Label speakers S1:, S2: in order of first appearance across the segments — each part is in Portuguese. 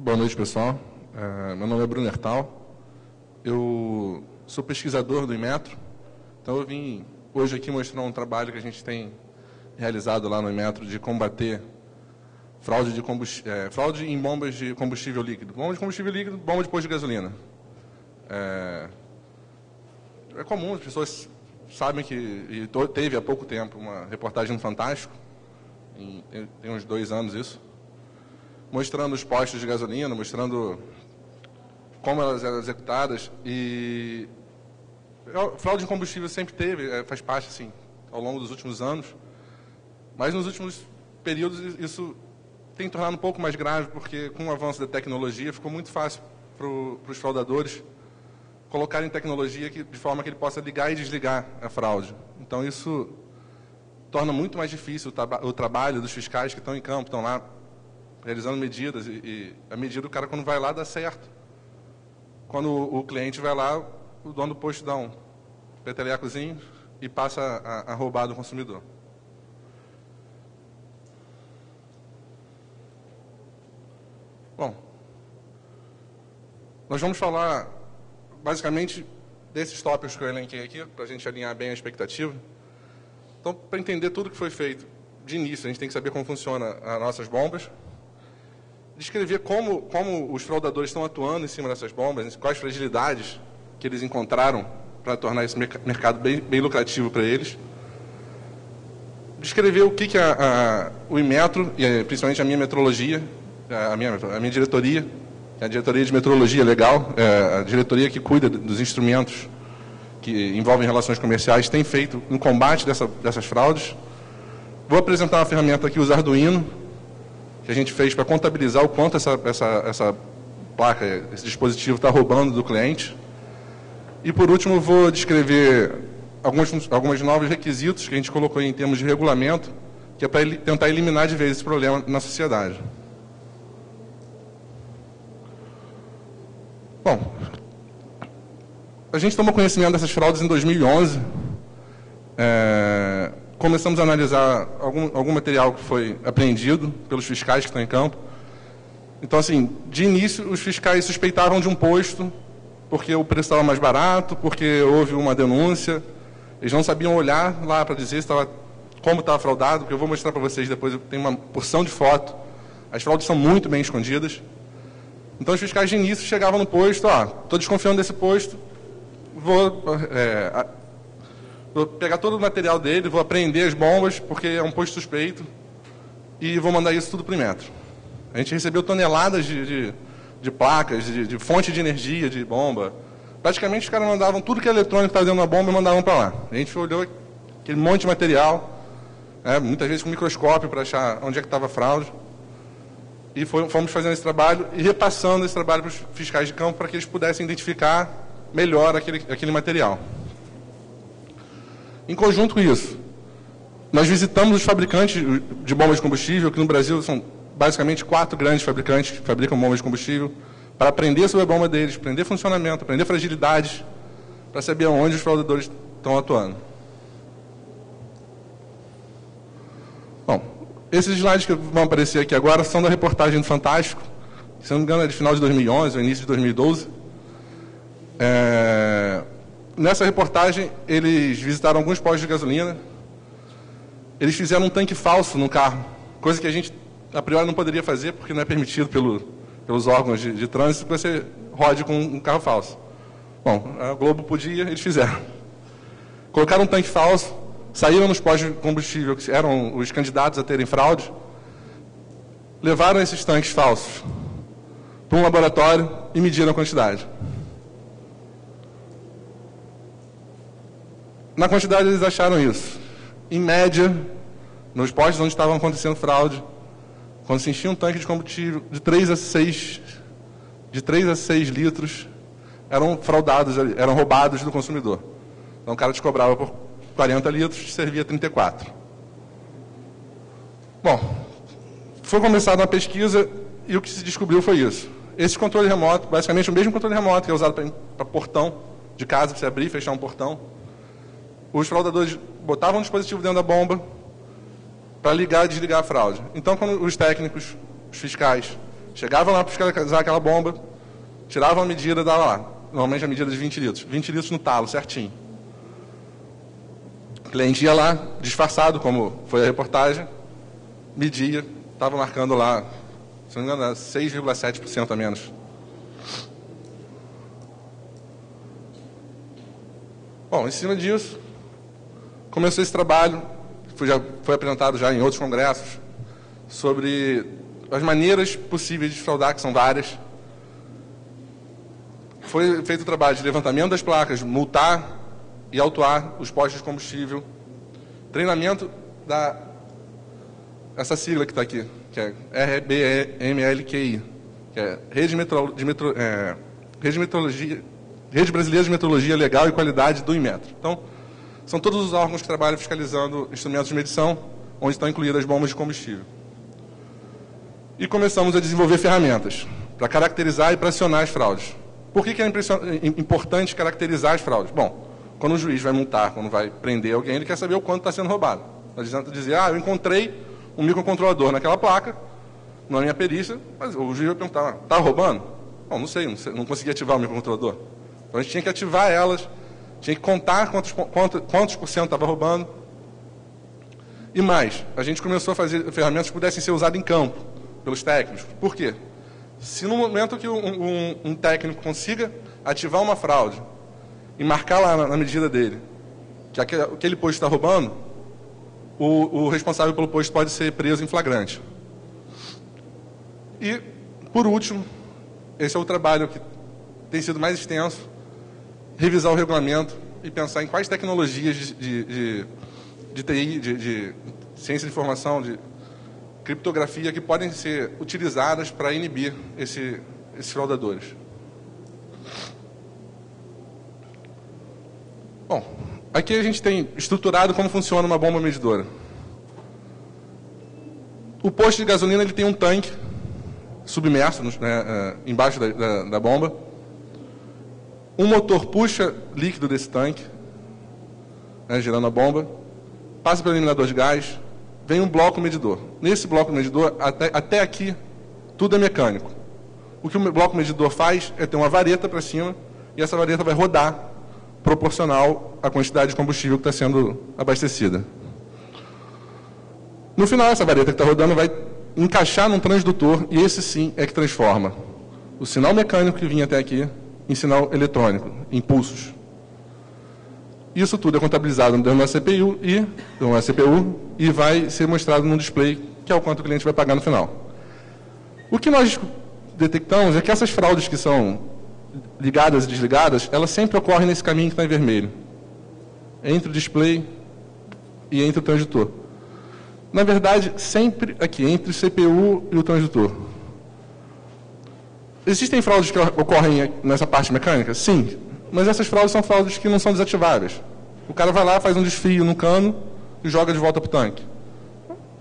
S1: Boa noite, pessoal. Meu nome é Bruno Hertal. Eu sou pesquisador do Inmetro. Então, eu vim hoje aqui mostrar um trabalho que a gente tem realizado lá no Inmetro de combater fraude em bombas de combustível líquido. Bomba de combustível líquido, bomba de posto de gasolina. É comum, as pessoas sabem que teve há pouco tempo uma reportagem no Fantástico, tem uns 2 anos isso, mostrando os postos de gasolina, mostrando como elas eram executadas. E fraude em combustível sempre teve, faz parte, assim, ao longo dos últimos anos. Mas nos últimos períodos isso tem tornado um pouco mais grave, porque com o avanço da tecnologia ficou muito fácil para os fraudadores colocarem tecnologia de forma que ele possa ligar e desligar a fraude. Então isso torna muito mais difícil o trabalho dos fiscais que estão em campo, estão lá realizando medidas, e a medida, o cara, quando vai lá, dá certo. Quando o cliente vai lá, o dono do posto dá um petelecozinho e passa a roubar do consumidor. Bom, nós vamos falar, basicamente, desses tópicos que eu elenquei aqui, para a gente alinhar bem a expectativa. Então, para entender tudo que foi feito de início, a gente tem que saber como funciona as nossas bombas, descrever como os fraudadores estão atuando em cima dessas bombas, quais fragilidades que eles encontraram para tornar esse mercado bem lucrativo para eles. Descrever o que o Inmetro, e principalmente a minha metrologia, a minha diretoria, que é a diretoria de metrologia legal, a diretoria que cuida dos instrumentos que envolvem relações comerciais, tem feito no combate dessas fraudes. Vou apresentar uma ferramenta aqui, o Arduino, que a gente fez para contabilizar o quanto essa placa, esse dispositivo está roubando do cliente. E, por último, vou descrever alguns novos requisitos que a gente colocou em termos de regulamento, que é para tentar eliminar de vez esse problema na sociedade. Bom, a gente tomou conhecimento dessas fraudes em 2011. Começamos a analisar algum material que foi apreendido pelos fiscais que estão em campo. Então, assim, de início, os fiscais suspeitavam de um posto porque o preço estava mais barato, porque houve uma denúncia. Eles não sabiam olhar lá para dizer como estava fraudado, porque eu vou mostrar para vocês depois, tem uma porção de foto. As fraudes são muito bem escondidas. Então, os fiscais de início chegavam no posto, estou desconfiando desse posto, vou pegar todo o material dele, vou apreender as bombas, porque é um posto suspeito, e vou mandar isso tudo para o Inmetro. A gente recebeu toneladas de placas, de fonte de energia, de bomba. Praticamente os caras mandavam tudo que é eletrônico que estava dentro da bomba e mandavam para lá. A gente olhou aquele monte de material, muitas vezes com microscópio para achar onde é que estava a fraude, e fomos fazendo esse trabalho e repassando esse trabalho para os fiscais de campo para que eles pudessem identificar melhor aquele material. Em conjunto com isso, nós visitamos os fabricantes de bombas de combustível, que no Brasil são basicamente 4 grandes fabricantes que fabricam bombas de combustível, para aprender sobre a bomba deles, aprender funcionamento, aprender fragilidades, para saber onde os fraudadores estão atuando. Bom, esses slides que vão aparecer aqui agora são da reportagem do Fantástico, que, se não me engano, é de final de 2011 ou início de 2012. Nessa reportagem, eles visitaram alguns postos de gasolina. Eles fizeram um tanque falso no carro, coisa que a gente, a priori, não poderia fazer, porque não é permitido pelos órgãos de trânsito que você rode com um carro falso. Bom, a Globo podia, eles fizeram. Colocaram um tanque falso, saíram nos postos de combustível, que eram os candidatos a terem fraude, levaram esses tanques falsos para um laboratório e mediram a quantidade. Na quantidade, eles acharam isso. Em média, nos postos onde estavam acontecendo fraude, quando se enchia um tanque de combustível de 3 a 6 litros, eram fraudados, eram roubados do consumidor. Então, o cara te cobrava por 40 litros, servia 34. Bom, foi começada uma pesquisa e o que se descobriu foi isso. Esse controle remoto, basicamente o mesmo controle remoto que é usado para portão de casa, para você abrir e fechar um portão. Os fraudadores botavam um dispositivo dentro da bomba para ligar e desligar a fraude. Então, quando os técnicos, os fiscais, Chegavam lá para fiscalizar aquela bomba, tiravam a medida, dava lá. Normalmente a medida de 20 litros. 20 litros no talo, certinho. O cliente ia lá, disfarçado, como foi a reportagem, media, estava marcando lá, se não me engano, 6,7% a menos. Bom, em cima disso, começou esse trabalho, já foi apresentado já em outros congressos, sobre as maneiras possíveis de fraudar, que são várias. Foi feito o trabalho de levantamento das placas, multar e autuar os postos de combustível, treinamento essa sigla que está aqui, que é RBMLQI, que é Rede Brasileira de Metrologia Legal e Qualidade do Inmetro. Então, são todos os órgãos que trabalham fiscalizando instrumentos de medição, onde estão incluídas as bombas de combustível. E começamos a desenvolver ferramentas para caracterizar e para acionar as fraudes. Por que é importante caracterizar as fraudes? Bom, quando o juiz vai multar, quando vai prender alguém, ele quer saber o quanto está sendo roubado. Não adianta dizer, eu encontrei um microcontrolador naquela placa, na minha perícia, mas o juiz vai perguntar, está roubando? Bom, não sei, não consegui ativar o microcontrolador. Então a gente tinha que ativar elas, tinha que contar quantos por cento estava roubando. E mais, a gente começou a fazer ferramentas que pudessem ser usadas em campo, pelos técnicos. Por quê? Se no momento que um técnico consiga ativar uma fraude e marcar lá na medida dele que aquele posto está roubando, o responsável pelo posto pode ser preso em flagrante. E, por último, esse é o trabalho que tem sido mais extenso, revisar o regulamento e pensar em quais tecnologias de TI, de ciência de informação, de criptografia, que podem ser utilizadas para inibir esses fraudadores. Bom, aqui a gente tem estruturado como funciona uma bomba medidora. O posto de gasolina ele tem um tanque submerso, né, embaixo da bomba. Um motor puxa líquido desse tanque, né, girando a bomba, passa pelo eliminador de gás, vem um bloco medidor. Nesse bloco medidor, até aqui, tudo é mecânico. O que o bloco medidor faz é ter uma vareta para cima, e essa vareta vai rodar proporcional à quantidade de combustível que está sendo abastecida. No final, essa vareta que está rodando vai encaixar num transdutor, e esse sim é que transforma o sinal mecânico que vinha até aqui em sinal eletrônico, impulsos. Isso tudo é contabilizado dentro de uma CPU e vai ser mostrado num display, que é o quanto o cliente vai pagar no final. O que nós detectamos é que essas fraudes que são ligadas e desligadas, elas sempre ocorrem nesse caminho que está em vermelho, entre o display e entre o transdutor. Na verdade, sempre aqui, entre o CPU e o transdutor. Existem fraudes que ocorrem nessa parte mecânica? Sim. Mas essas fraudes são fraudes que não são desativáveis. O cara vai lá, faz um desfio no cano e joga de volta para o tanque.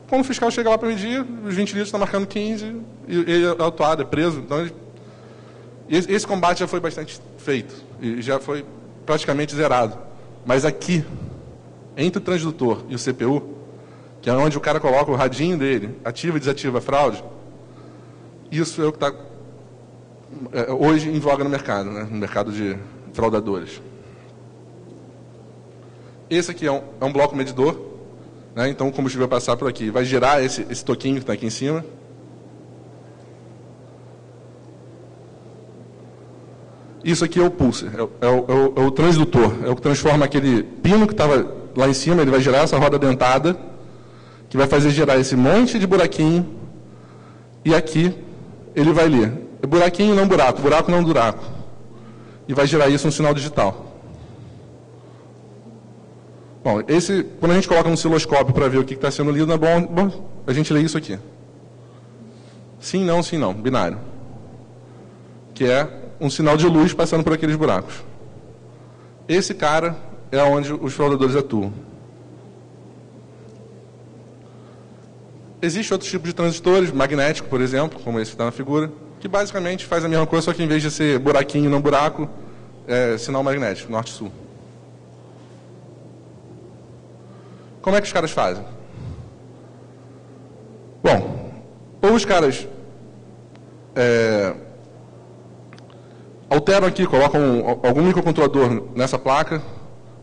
S1: Quando o fiscal chega lá para medir, os 20 litros está marcando 15 e ele é autuado, é preso. Então, esse combate já foi bastante feito e já foi praticamente zerado. Mas aqui, entre o transdutor e o CPU, que é onde o cara coloca o radinho dele, ativa e desativa a fraude, isso é o que está hoje em voga no mercado, né? No mercado de fraudadores. Esse aqui é um bloco medidor, né? Então o combustível vai passar por aqui, vai girar esse toquinho que está aqui em cima. Isso aqui é o pulser, é o transdutor, é o que transforma aquele pino que estava lá em cima, ele vai girar essa roda dentada, que vai fazer girar esse monte de buraquinho, e aqui ele vai ler. É buraquinho, não buraco, buraco, não buraco. E vai gerar isso um sinal digital. Bom, quando a gente coloca no osciloscópio para ver o que está sendo lido na bomba, a gente lê isso aqui. Sim, não, binário. Que é um sinal de luz passando por aqueles buracos. Esse cara é onde os fraudadores atuam. Existem outros tipos de transistores, magnético, por exemplo, como esse que está na figura, que basicamente faz a mesma coisa, só que em vez de ser buraquinho, não buraco, é sinal magnético, norte-sul. Como é que os caras fazem? Bom, ou os caras Alteram aqui, colocam algum microcontrolador nessa placa,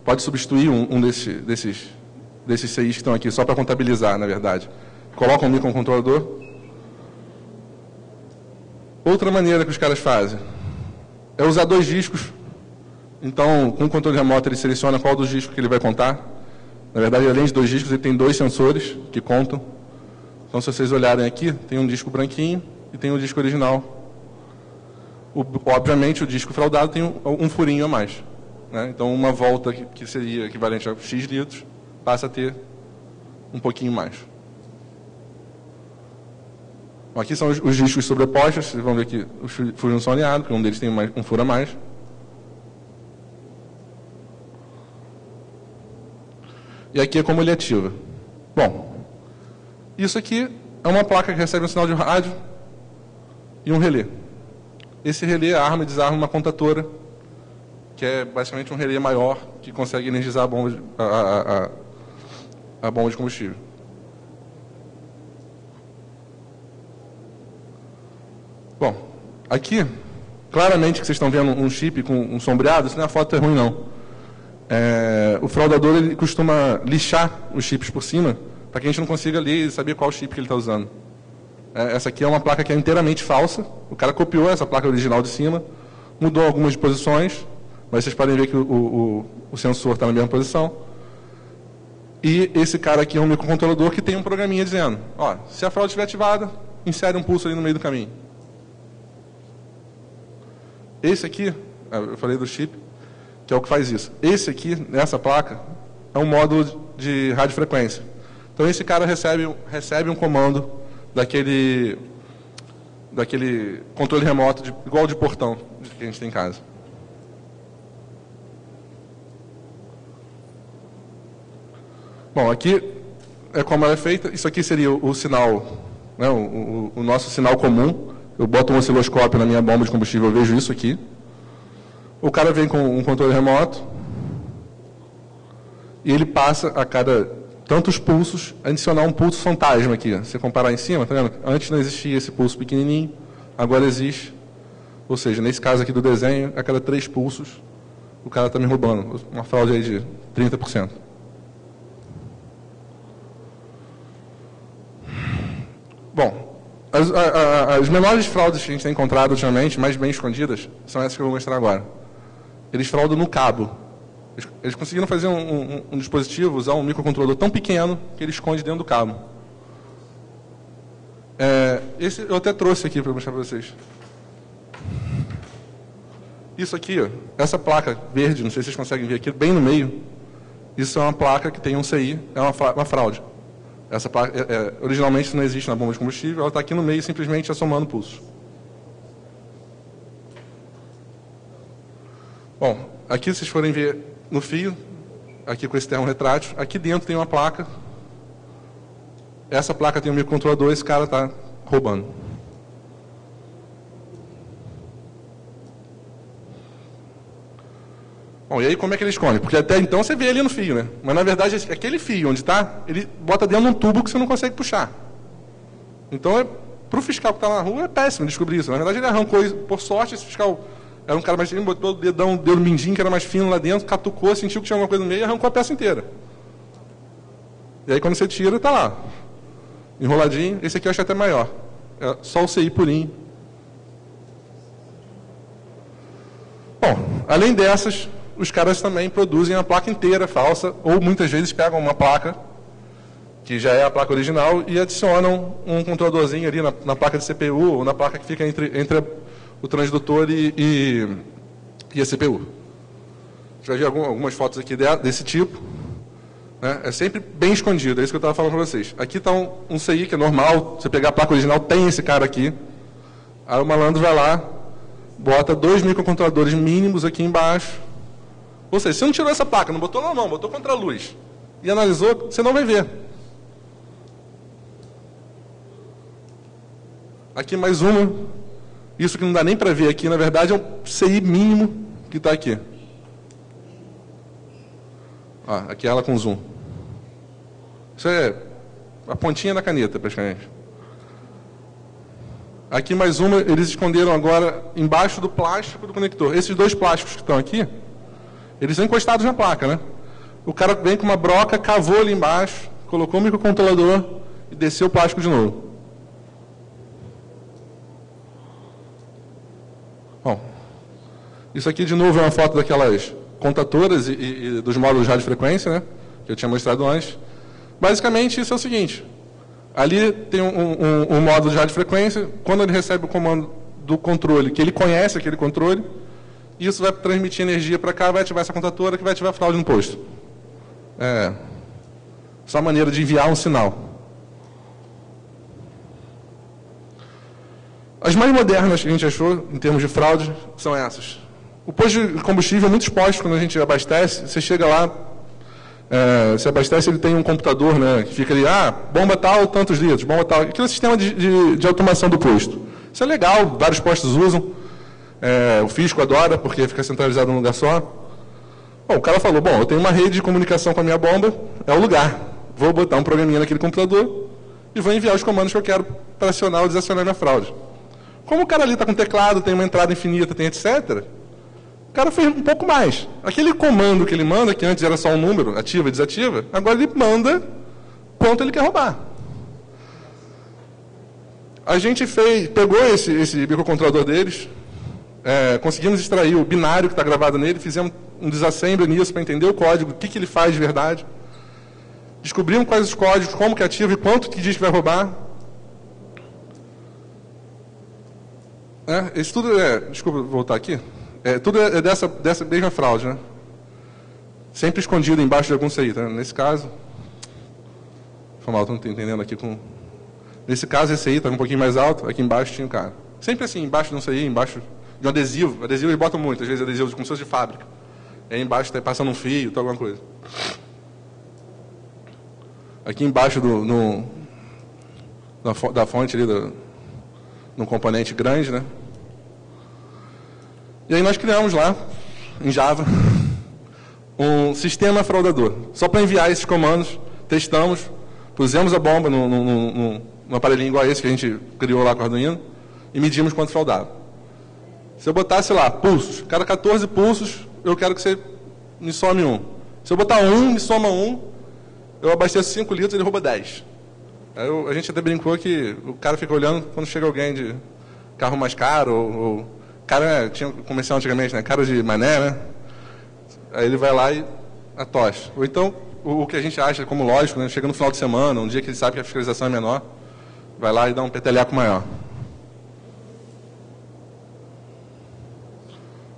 S1: pode substituir um desses CIs que estão aqui, só para contabilizar, na verdade. Colocam um microcontrolador. Outra maneira que os caras fazem é usar 2 discos. Então, com o controle remoto, ele seleciona qual dos discos que ele vai contar. Na verdade, além de 2 discos, ele tem 2 sensores que contam. Então, se vocês olharem aqui, tem um disco branquinho e tem um disco original. Obviamente, o disco fraudado tem um furinho a mais, né? Então, uma volta que seria equivalente a X litros, passa a ter um pouquinho mais. Bom, aqui são os discos sobrepostos. Vocês vão ver que os furos não são alinhados, porque um deles tem um furo a mais. E aqui é como ele ativa. Bom, isso aqui é uma placa que recebe um sinal de rádio e um relé. Esse relé arma e desarma uma contatora, que é basicamente um relé maior, que consegue energizar a bomba de combustível. Bom, aqui, claramente que vocês estão vendo um chip com um sombreado, isso não é a foto é ruim, não. O fraudador ele costuma lixar os chips por cima, para que a gente não consiga ler e saber qual chip que ele está usando. Essa aqui é uma placa que é inteiramente falsa. O cara copiou essa placa original de cima, mudou algumas posições, mas vocês podem ver que o sensor está na mesma posição. E esse cara aqui é um microcontrolador que tem um programinha dizendo, ó, se a fraude estiver ativada, insere um pulso ali no meio do caminho. Esse aqui, eu falei do chip, que é o que faz isso. Esse aqui, nessa placa, é um módulo de radiofrequência. Então esse cara recebe um comando daquele controle remoto, igual de portão que a gente tem em casa. Bom, aqui é como ela é feita. Isso aqui seria o sinal, né, o nosso sinal comum. Eu boto um osciloscópio na minha bomba de combustível, eu vejo isso aqui. O cara vem com um controle remoto e ele passa a cada tantos pulsos, adicionar um pulso fantasma aqui. Se você comparar em cima, tá vendo? Antes não existia esse pulso pequenininho, agora existe. Ou seja, nesse caso aqui do desenho, a cada 3 pulsos, o cara está me roubando. Uma fraude aí de 30%. Bom, as menores fraudes que a gente tem encontrado ultimamente, mais bem escondidas, são essas que eu vou mostrar agora. Eles fraudam no cabo. Eles conseguiram fazer um dispositivo, usar um microcontrolador tão pequeno que ele esconde dentro do cabo. Esse eu até trouxe aqui para mostrar para vocês. Isso aqui, ó, essa placa verde, não sei se vocês conseguem ver aqui, bem no meio, isso é uma placa que tem um CI, é uma fraude. Essa placa, originalmente isso não existe na bomba de combustível, ela está aqui no meio simplesmente assomando pulsos. Bom, aqui vocês forem ver no fio, aqui com esse termo retrátil, aqui dentro tem uma placa. Essa placa tem um microcontrolador, esse cara está roubando. Bom, e aí como é que ele esconde? Porque até então você vê ali no fio, né? Mas na verdade, aquele fio onde está, ele bota dentro de um tubo que você não consegue puxar. Então, para o fiscal que está na rua, é péssimo descobrir isso. Na verdade, ele arrancou isso. Por sorte, esse fiscal era um cara mais fino, botou o dedo mindinho, que era mais fino lá dentro, catucou, sentiu que tinha alguma coisa no meio e arrancou a peça inteira. E aí, quando você tira, está lá. Enroladinho. Esse aqui eu acho até maior. É só o CI purinho. Bom, além dessas, os caras também produzem a placa inteira falsa, ou muitas vezes pegam uma placa, que já é a placa original, e adicionam um controladorzinho ali na placa de CPU, ou na placa que fica entre o transdutor e a CPU. Já vi algumas fotos aqui desse tipo. Né? É sempre bem escondido, é isso que eu estava falando para vocês. Aqui está um CI que é normal, você pegar a placa original, tem esse cara aqui. Aí o malandro vai lá, bota 2 microcontroladores mínimos aqui embaixo. Ou seja, se você não tirou essa placa, não botou não, botou contra a luz, e analisou, você não vai ver. Aqui mais uma. Isso que não dá nem para ver aqui, na verdade, é um CI mínimo que está aqui. Aqui é ela com zoom. Isso é a pontinha da caneta, praticamente. Aqui mais uma, eles esconderam agora embaixo do plástico do conector. Esses dois plásticos que estão aqui, eles são encostados na placa, né? O cara vem com uma broca, cavou ali embaixo, colocou o microcontrolador e desceu o plástico de novo. Bom, isso aqui de novo é uma foto daquelas contatoras e dos módulos de radiofrequência, né? Que eu tinha mostrado antes. Basicamente, isso é o seguinte. Ali tem um módulo de radiofrequência. Quando ele recebe o comando do controle, que ele conhece aquele controle, isso vai transmitir energia para cá, vai ativar essa contatora, que vai ativar a fraude no posto. É só a maneira de enviar um sinal. As mais modernas que a gente achou, em termos de fraude, são essas. O posto de combustível é muito exposto quando a gente abastece. Você chega lá, se abastece, ele tem um computador, né, que fica ali, bomba tal, tantos litros, bomba tal. Aquilo é o sistema de automação do posto. Isso é legal, vários postos usam. O fisco adora, porque fica centralizado num lugar só. Bom, o cara falou, eu tenho uma rede de comunicação com a minha bomba, é o lugar. Vou botar um programinha naquele computador e vou enviar os comandos que eu quero para acionar ou desacionar minha fraude. Como o cara ali está com teclado, tem uma entrada infinita, tem etc., o cara fez um pouco mais. Aquele comando que ele manda, que antes era só um número, ativa e desativa, agora ele manda quanto ele quer roubar. A gente pegou esse microcontrolador deles, conseguimos extrair o binário que está gravado nele, fizemos um disassembly nisso para entender o código, o que ele faz de verdade. Descobrimos quais os códigos, como que ativa e quanto que diz que vai roubar. Isso tudo desculpa voltar aqui. Tudo é dessa mesma fraude, né? Sempre escondido embaixo de algum CI, tá? Nesse caso... Foi mal, não estou entendendo aqui com... Nesse caso, esse CI estava um pouquinho mais alto, aqui embaixo tinha um cara. Sempre assim, embaixo de um CI, embaixo de um adesivo. Adesivo eles botam muito, às vezes adesivos como se fosse de fábrica. Aí embaixo está passando um fio, alguma coisa. Aqui embaixo da fonte ali, num componente grande, né? E aí nós criamos lá, em Java, um sistema fraudador. Só para enviar esses comandos, testamos, pusemos a bomba num aparelhinho igual a esse que a gente criou lá com o Arduino e medimos quanto fraudava. Se eu botasse lá, pulsos, cada 14 pulsos, eu quero que você me some um. Se eu botar um, me soma um, eu abasteço 5 litros, ele rouba 10. Aí a gente até brincou que o cara fica olhando quando chega alguém de carro mais caro, ou cara, tinha comercial antigamente, né? Cara de mané, né? Aí ele vai lá e atocha. Ou então, o que a gente acha como lógico, né? Chega no final de semana, um dia que ele sabe que a fiscalização é menor, vai lá e dá um peteleco maior.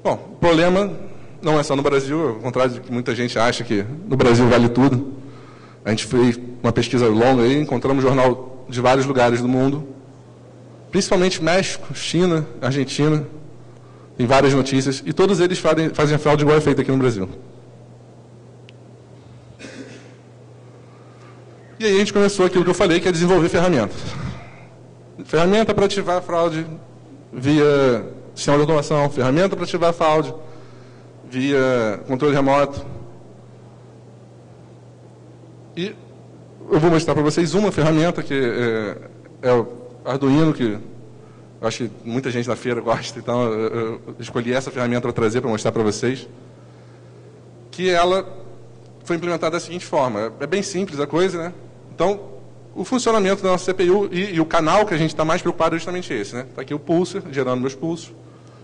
S1: Bom, o problema não é só no Brasil, ao contrário do que muita gente acha que no Brasil vale tudo. A gente fez uma pesquisa longa aí, encontramos jornal de vários lugares do mundo, principalmente México, China, Argentina, tem várias notícias, e todos eles fazem a fraude igual é feita aqui no Brasil. E aí a gente começou aquilo que eu falei, que é desenvolver ferramentas. Ferramenta para ativar a fraude via sistema de automação, ferramenta para ativar a fraude via controle remoto. E eu vou mostrar para vocês uma ferramenta que é o Arduino, que eu acho que muita gente na feira gosta, então eu escolhi essa ferramenta para trazer, para mostrar para vocês, que ela foi implementada da seguinte forma. É bem simples a coisa, né? Então, o funcionamento da nossa CPU e o canal que a gente está mais preocupado é justamente esse, né? Está aqui o pulser, gerando meus pulsos,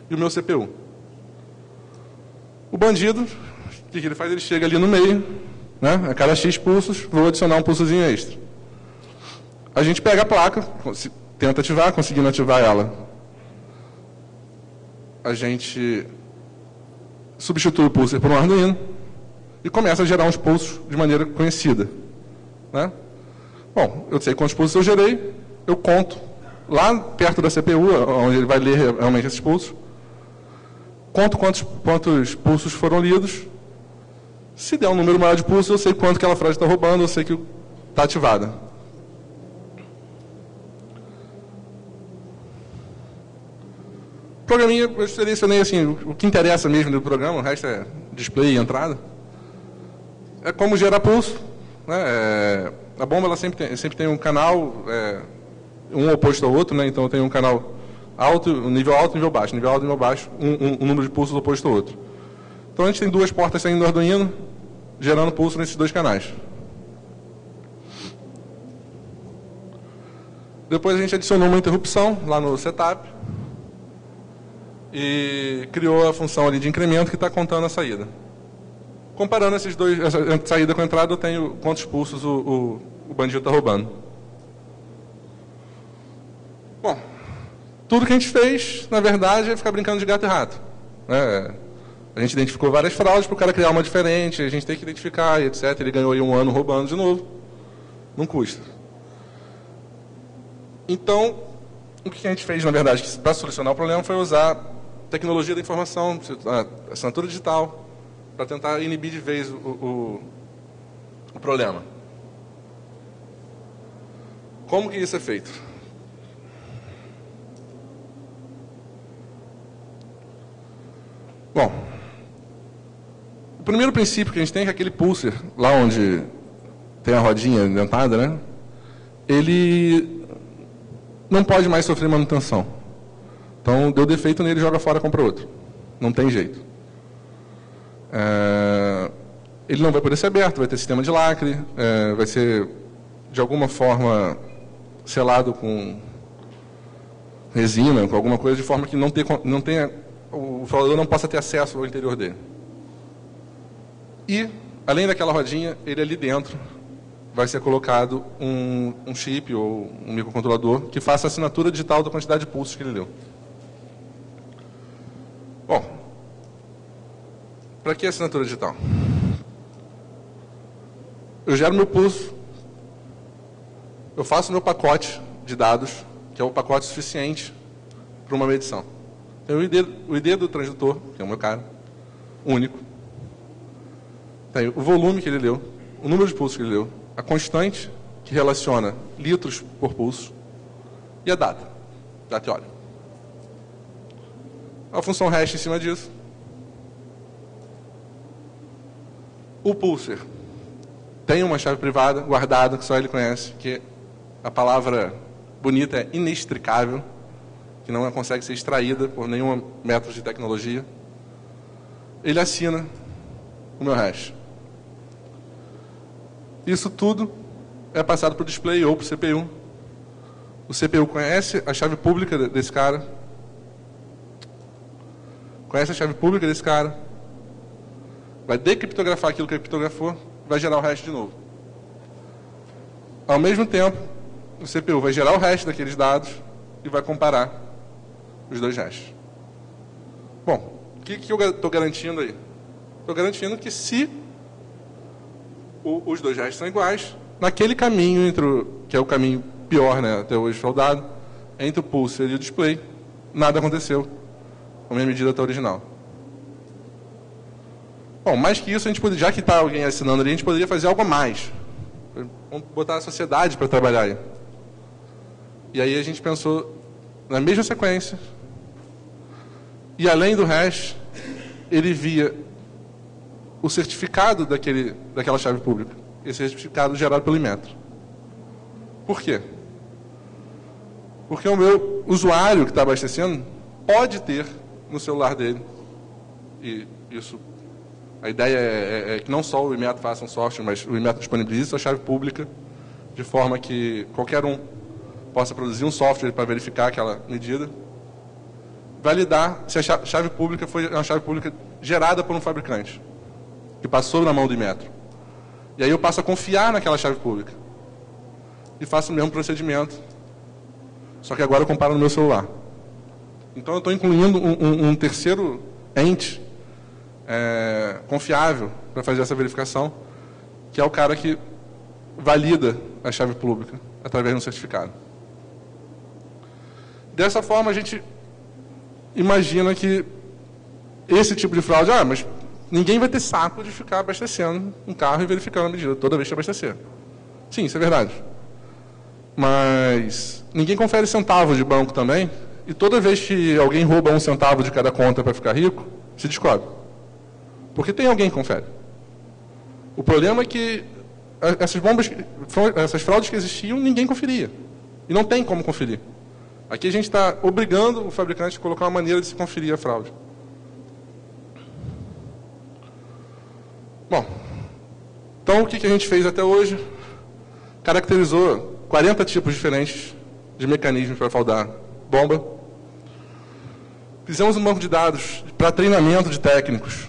S1: e o meu CPU. O bandido, o que ele faz? Ele chega ali no meio, né? A cada X pulsos, vou adicionar um pulsozinho extra. A gente pega a placa, tenta ativar, conseguindo ativar ela. A gente substitui o pulser por um Arduino e começa a gerar uns pulsos de maneira conhecida, né? Bom, eu sei quantos pulsos eu gerei, eu conto lá perto da CPU, onde ele vai ler realmente esses pulsos, conto quantos pulsos foram lidos. Se der um número maior de pulsos, eu sei quanto que aquela fraude está roubando, eu sei que está ativada. Programinha, eu selecionei assim, o que interessa mesmo do programa, o resto é display e entrada. É como gerar pulso, né? A bomba ela sempre tem um canal, um oposto ao outro, né? Então eu tenho um canal nível alto e nível baixo. Nível alto e nível baixo, um número de pulsos oposto ao outro. Então a gente tem duas portas saindo do Arduino, gerando pulso nesses dois canais. Depois a gente adicionou uma interrupção lá no setup e criou a função ali de incremento que está contando a saída. Comparando esses dois, essa saída com a entrada, eu tenho quantos pulsos o bandido está roubando. Bom, tudo que a gente fez, na verdade, é ficar brincando de gato e rato. A gente identificou várias fraudes para o cara criar uma diferente, a gente tem que identificar, e etc. Ele ganhou aí 1 ano roubando de novo. Não custa. Então, o que a gente fez, na verdade, para solucionar o problema foi usar tecnologia da informação, a assinatura digital, para tentar inibir de vez o problema. Como que isso é feito? Bom, o primeiro princípio que a gente tem é que aquele pulser, lá onde tem a rodinha indentada, né? Ele não pode mais sofrer manutenção. Então, deu defeito nele, joga fora, compra outro. Não tem jeito. Ele não vai poder ser aberto, vai ter sistema de lacre, vai ser, de alguma forma, selado com resina, com alguma coisa, de forma que não tenha, o fraudador não possa ter acesso ao interior dele. E, além daquela rodinha, ele ali dentro vai ser colocado um chip ou um microcontrolador que faça a assinatura digital da quantidade de pulsos que ele deu. Bom, para que assinatura digital? Eu gero meu pulso, eu faço meu pacote de dados, que é o pacote suficiente para uma medição. Tem o ID do transdutor, que é o meu cara, único. Tem o volume que ele deu, o número de pulsos que ele deu, a constante, que relaciona litros por pulso, e a data e hora. A função hash em cima disso. O pulser tem uma chave privada guardada, que só ele conhece, que a palavra bonita é inextricável, que não consegue ser extraída por nenhum método de tecnologia. Ele assina o meu hash. Isso tudo é passado para o display ou para o CPU. O CPU conhece a chave pública desse cara. Conhece a chave pública desse cara. Vai decriptografar aquilo que ele criptografou. Vai gerar o hash de novo. Ao mesmo tempo, o CPU vai gerar o hash daqueles dados e vai comparar os dois hashes. Bom, o que eu estou garantindo aí? Estou garantindo que se os dois hashes são iguais, naquele caminho, que é o caminho pior, né, até hoje fraudado, entre o pulser e o display, nada aconteceu. A minha medida está original. Bom, mais que isso, a gente poderia, já que está alguém assinando ali, a gente poderia fazer algo a mais. Vamos botar a sociedade para trabalhar aí. E aí a gente pensou na mesma sequência. E além do hash, ele via o certificado daquela chave pública. Esse certificado gerado pelo Inmetro. Por quê? Porque o meu usuário que está abastecendo pode ter no celular dele, e isso, a ideia é que não só o Inmetro faça um software, mas o Inmetro disponibilize sua chave pública, de forma que qualquer um possa produzir um software para verificar aquela medida, validar se a chave pública foi uma chave pública gerada por um fabricante, que passou na mão do Inmetro. E aí eu passo a confiar naquela chave pública. E faço o mesmo procedimento, só que agora eu comparo no meu celular. Então eu estou incluindo um terceiro ente confiável para fazer essa verificação, que é o cara que valida a chave pública através de um certificado. Dessa forma a gente imagina que esse tipo de fraude, mas ninguém vai ter saco de ficar abastecendo um carro e verificando a medida toda vez que abastecer. Sim, isso é verdade. Mas ninguém confere centavos de banco também, e toda vez que alguém rouba 1 centavo de cada conta para ficar rico, se descobre. Porque tem alguém que confere. O problema é que essas fraudes que existiam, ninguém conferia. E não tem como conferir. Aqui a gente está obrigando o fabricante a colocar uma maneira de se conferir a fraude. Bom, então o que a gente fez até hoje? Caracterizou 40 tipos diferentes de mecanismos para fraudar bomba. Fizemos um banco de dados para treinamento de técnicos,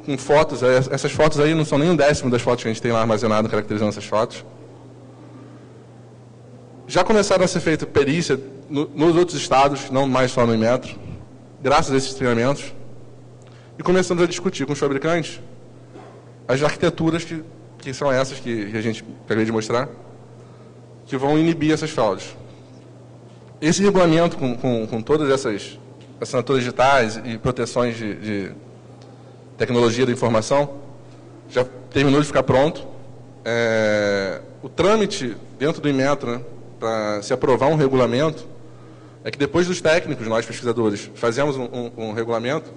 S1: com fotos. Essas fotos aí não são nem um décimo das fotos que a gente tem lá armazenado, caracterizando essas fotos. Já começaram a ser feita perícia nos outros estados, não mais só no Inmetro, graças a esses treinamentos. E começamos a discutir com os fabricantes as arquiteturas que são essas que a gente acabei de mostrar, que vão inibir essas fraudes. Esse regulamento, com todas essas assinaturas digitais e proteções de tecnologia da informação, já terminou de ficar pronto. O trâmite dentro do Inmetro, né, para se aprovar um regulamento, é que depois dos técnicos, nós pesquisadores, fazemos um regulamento,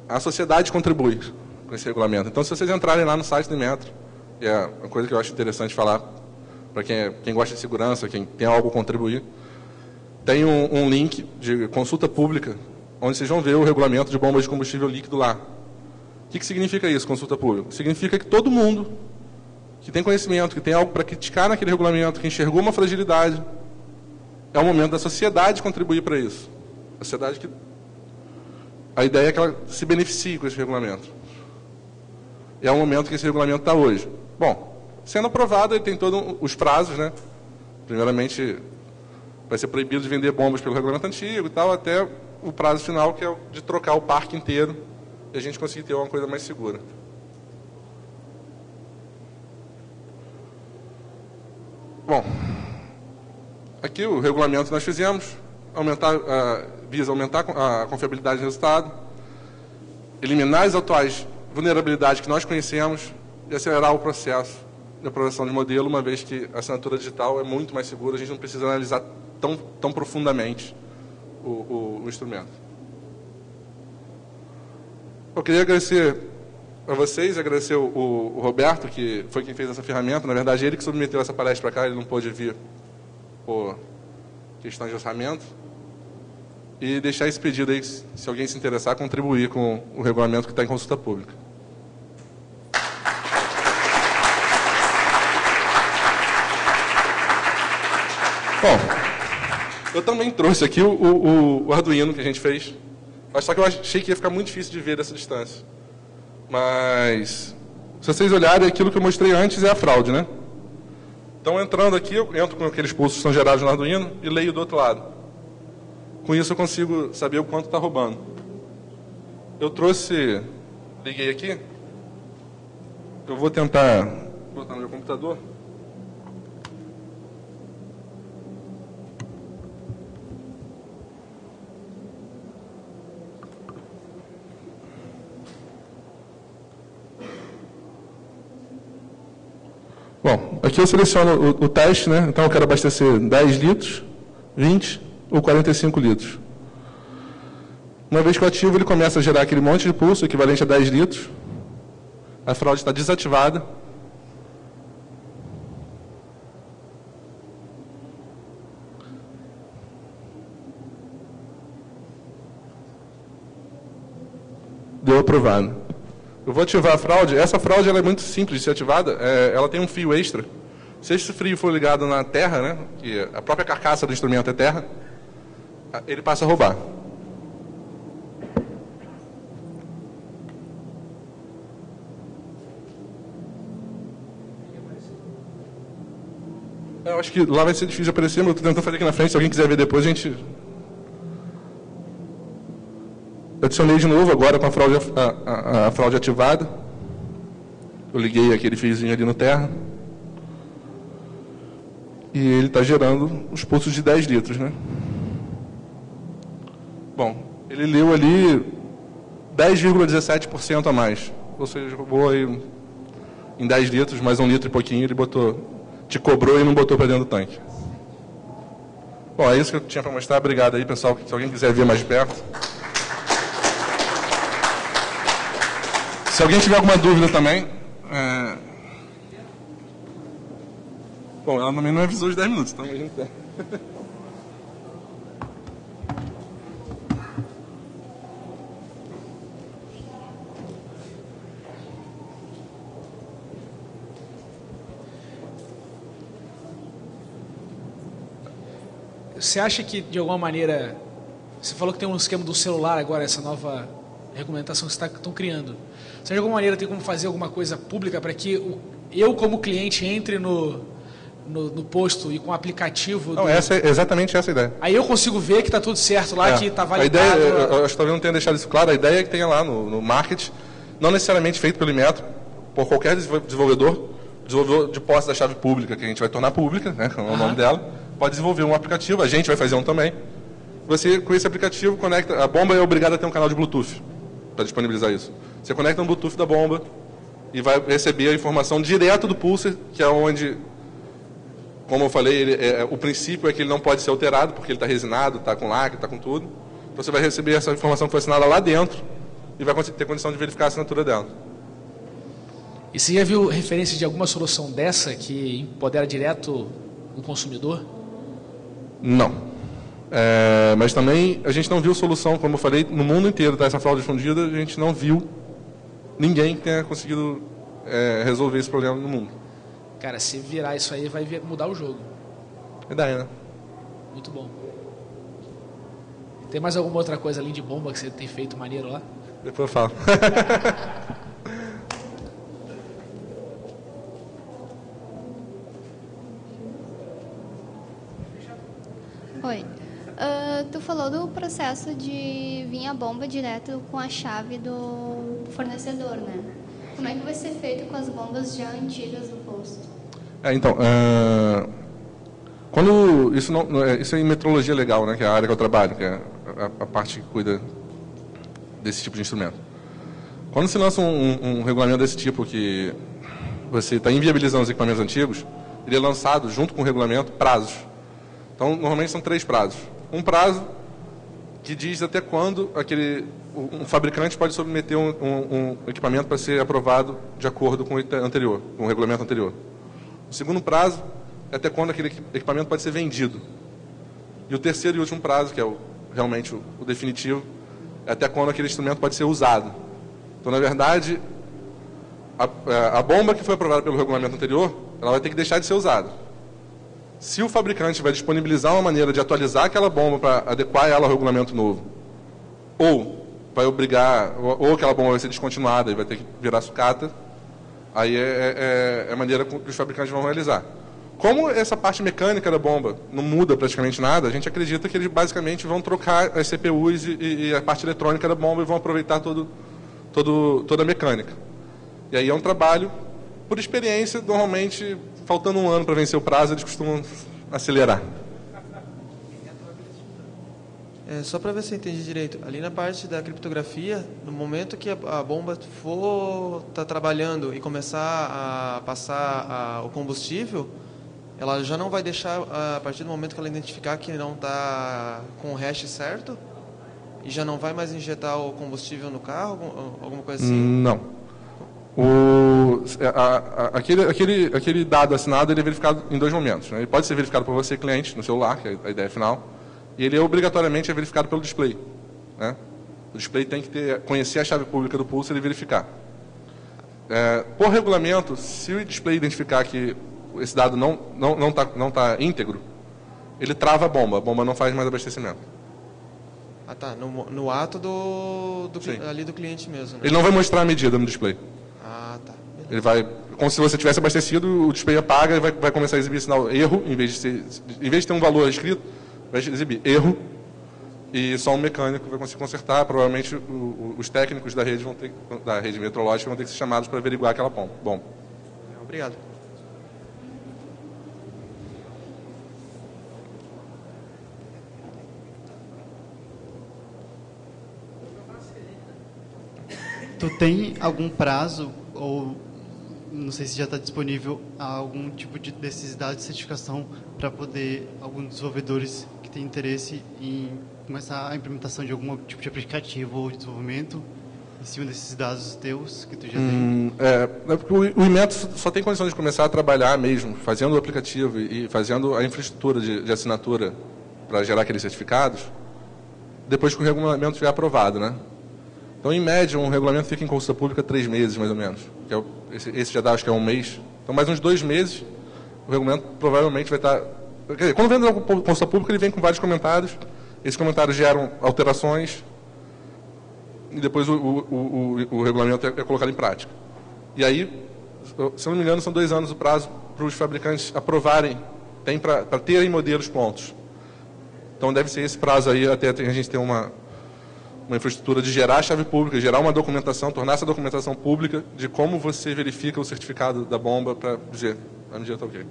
S1: a sociedade contribui com esse regulamento. Então, se vocês entrarem lá no site do Inmetro, e é uma coisa que eu acho interessante falar, para quem gosta de segurança, quem tem algo a contribuir, tem um link de consulta pública, onde vocês vão ver o regulamento de bombas de combustível líquido lá. O que significa isso, consulta pública? Significa que todo mundo que tem conhecimento, que tem algo para criticar naquele regulamento, que enxergou uma fragilidade, é o momento da sociedade contribuir para isso. A ideia é que ela se beneficie com esse regulamento. É o momento que esse regulamento está hoje. Bom, sendo aprovado, ele tem todos os prazos, né? Primeiramente, vai ser proibido de vender bombas pelo regulamento antigo e tal, até o prazo final, que é o de trocar o parque inteiro e a gente conseguir ter uma coisa mais segura. Bom, aqui o regulamento que nós fizemos visa aumentar a confiabilidade do resultado, eliminar as atuais vulnerabilidades que nós conhecemos e acelerar o processo de aprovação de modelo, uma vez que a assinatura digital é muito mais segura, a gente não precisa analisar tão profundamente o instrumento. Eu queria agradecer a vocês, agradecer o Roberto, que foi quem fez essa ferramenta. Na verdade, ele que submeteu essa palestra para cá, ele não pôde vir por questões de orçamento. E deixar esse pedido aí, se alguém se interessar, contribuir com o regulamento que está em consulta pública. Bom, eu também trouxe aqui o Arduino que a gente fez. Só que eu achei que ia ficar muito difícil de ver dessa distância. Mas, se vocês olharem, aquilo que eu mostrei antes é a fraude, né? Então, entrando aqui, eu entro com aqueles pulsos que são gerados no Arduino e leio do outro lado. Com isso, eu consigo saber o quanto está roubando. Eu liguei aqui. Eu vou tentar botar no meu computador. Bom, aqui eu seleciono o teste, né? Então eu quero abastecer 10 litros, 20 ou 45 litros. Uma vez que eu ativo, ele começa a gerar aquele monte de pulso, equivalente a 10 litros. A fraude está desativada. Deu aprovado. Eu vou ativar a fraude. Essa fraude ela é muito simples de ser ativada. Ela tem um fio extra. Se esse fio for ligado na terra, né, que a própria carcaça do instrumento é terra, ele passa a roubar. Eu acho que lá vai ser difícil de aparecer, mas eu estou tentando fazer aqui na frente. Se alguém quiser ver depois, a gente... Eu adicionei de novo agora com a fraude ativada. Eu liguei aquele fiozinho ali no terra. E ele está gerando os pulsos de 10 litros, né? Bom, ele leu ali 10,17% a mais. Ou seja, roubou aí em 10 litros, mais 1 litro e pouquinho, ele te cobrou e não botou para dentro do tanque. Bom, é isso que eu tinha para mostrar. Obrigado aí, pessoal. Se alguém quiser ver mais de perto. Se alguém tiver alguma dúvida também... Bom, ela também não avisou os 10 minutos, então a gente...
S2: você acha que, de alguma maneira, você falou que tem um esquema do celular agora, essa nova regulamentação que estão criando. Você, de alguma maneira, tem como fazer alguma coisa pública para que eu, como cliente, entre no posto e com o aplicativo...
S1: Não, exatamente essa a ideia.
S2: Aí eu consigo ver que está tudo certo lá, que está validado...
S1: A ideia, eu acho que talvez não tenha deixado isso claro, a ideia é que tenha lá no market, não necessariamente feito pelo Inmetro, por qualquer desenvolvedor de posse da chave pública, que a gente vai tornar pública, né, que é o nome dela, pode desenvolver um aplicativo, a gente vai fazer um também. Você, com esse aplicativo, conecta... A bomba é obrigada a ter um canal de Bluetooth para disponibilizar isso. Você conecta no Bluetooth da bomba e vai receber a informação direto do pulser, que é onde, como eu falei, o princípio é que ele não pode ser alterado, porque ele está resinado, está com lacre, está com tudo. Então você vai receber essa informação que foi assinada lá dentro e vai ter condição de verificar a assinatura dela.
S2: E você já viu referência de alguma solução dessa que empodera direto o consumidor?
S1: Não. Mas também a gente não viu solução, como eu falei, no mundo inteiro dessa fraude difundida, a gente não viu ninguém que tenha conseguido resolver esse problema no mundo.
S2: Cara, se virar isso aí, vai mudar o jogo.
S1: É daí, né?
S2: Muito bom. Tem mais alguma outra coisa além de bomba que você tem feito maneiro lá?
S1: Depois eu falo.
S3: Oi. Tu falou do processo de vir a bomba direto com a chave do fornecedor, né? Como é que vai ser feito com as bombas já antigas do posto?
S1: Quando isso é em metrologia legal, né, que é a área que eu trabalho, que é a parte que cuida desse tipo de instrumento. Quando se lança um regulamento desse tipo, que você está inviabilizando os equipamentos antigos, ele é lançado junto com o regulamento prazos. Então, normalmente são 3 prazos. Um prazo que diz até quando um fabricante pode submeter um equipamento para ser aprovado de acordo com o regulamento anterior. O segundo prazo é até quando aquele equipamento pode ser vendido. E o terceiro e último prazo, que é realmente o definitivo, é até quando aquele instrumento pode ser usado. Então, na verdade, a bomba que foi aprovada pelo regulamento anterior, ela vai ter que deixar de ser usada. Se o fabricante vai disponibilizar uma maneira de atualizar aquela bomba para adequar ela ao regulamento novo, ou vai obrigar, ou aquela bomba vai ser descontinuada e vai ter que virar sucata, aí é a maneira que os fabricantes vão realizar. Como essa parte mecânica da bomba não muda praticamente nada, a gente acredita que eles basicamente vão trocar as CPUs e a parte eletrônica da bomba e vão aproveitar toda a mecânica. E aí é um trabalho, por experiência, normalmente, faltando um ano para vencer o prazo, eles costumam acelerar.
S4: Só para ver se eu entendi direito, ali na parte da criptografia, no momento que a bomba for trabalhando e começar a passar o combustível, ela já não vai deixar, a partir do momento que ela identificar que não está com o hash certo, e já não vai mais injetar o combustível no carro, alguma coisa assim?
S1: Não. Aquele dado assinado ele é verificado em 2 momentos. Né? Ele pode ser verificado por você, cliente, no celular, que é a ideia final, e ele obrigatoriamente é verificado pelo display. Né? O display tem que conhecer a chave pública do pulso e verificar. Por regulamento, se o display identificar que esse dado não tá íntegro, ele trava a bomba não faz mais abastecimento.
S4: Ah, tá. No ato ali do cliente mesmo. Né?
S1: Ele não vai mostrar a medida no display.
S4: Ah, tá.
S1: Ele vai, como se você tivesse abastecido, o display apaga e vai começar a exibir sinal erro, em vez de ter um valor escrito, vai exibir erro, e só um mecânico vai conseguir consertar. Provavelmente os técnicos da rede metrológica vão ter que ser chamados para averiguar aquela bomba. Bom.
S4: Obrigado.
S5: Tu tem algum prazo, ou não sei se já está disponível, algum tipo desses dados de certificação para poder alguns desenvolvedores que têm interesse em começar a implementação de algum tipo de aplicativo ou de desenvolvimento em cima desses dados teus que tu já tem?
S1: O Inmetro só tem condições de começar a trabalhar mesmo, fazendo o aplicativo e fazendo a infraestrutura de assinatura para gerar aqueles certificados, depois que o regulamento estiver aprovado, né? Então, em média, um regulamento fica em consulta pública 3 meses, mais ou menos. Esse já dá, acho que é 1 mês. Então, mais uns 2 meses, o regulamento provavelmente vai estar Quer dizer, quando vem da consulta pública, ele vem com vários comentários. Esses comentários geram alterações e depois o regulamento é colocado em prática. E aí, se eu não me engano, são 2 anos o prazo para os fabricantes aprovarem, para terem modelos prontos. Então, deve ser esse prazo aí, até a gente ter uma infraestrutura de gerar a chave pública, gerar uma documentação, tornar essa documentação pública de como você verifica o certificado da bomba para dizer, a energia está ok.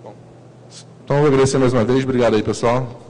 S1: Bom, então, eu vou agradecer mais uma vez. Obrigado aí, pessoal.